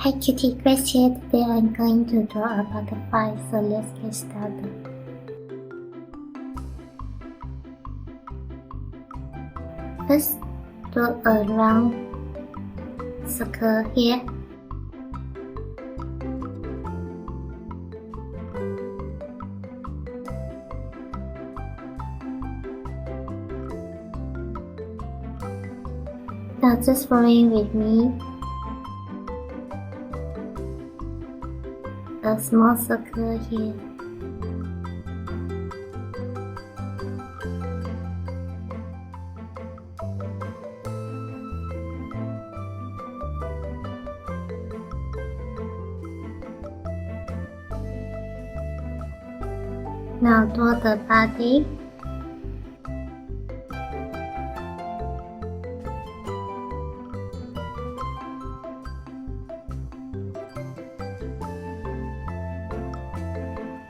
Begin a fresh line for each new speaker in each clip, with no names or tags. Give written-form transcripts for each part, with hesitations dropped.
Hi Kitty, Grace here. Today I'm going to draw a butterfly, so let's get started. Let's draw a round circle here. Now just following with me. A small circle here. Now draw the body.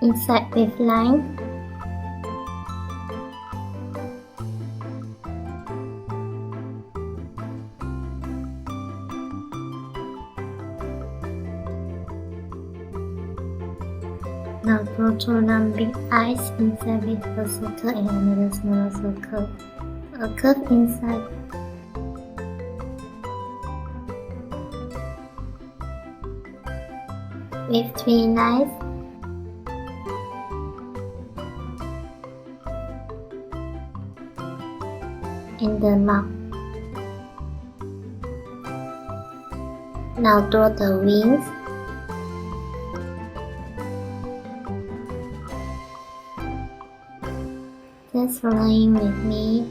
Inside with line. Now draw two long big eyes inside with a circle and another smaller circle. A curve inside. With three lines. In the mouth. Now draw the wings. Just following with me.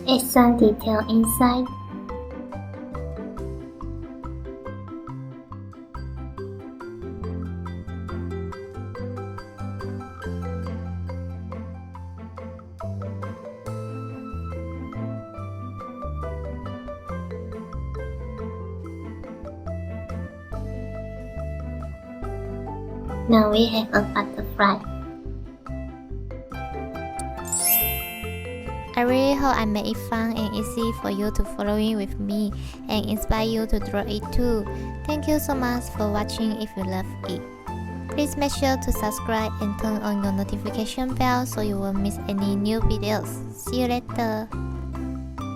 Add some detail inside. Now we have a butterfly.
I really hope I made it fun and easy for you to following with me and inspire you to draw it too. Thank you so much for watching. If you love it, please make sure to subscribe and turn on your notification bell so you won't miss any new videos. See you later.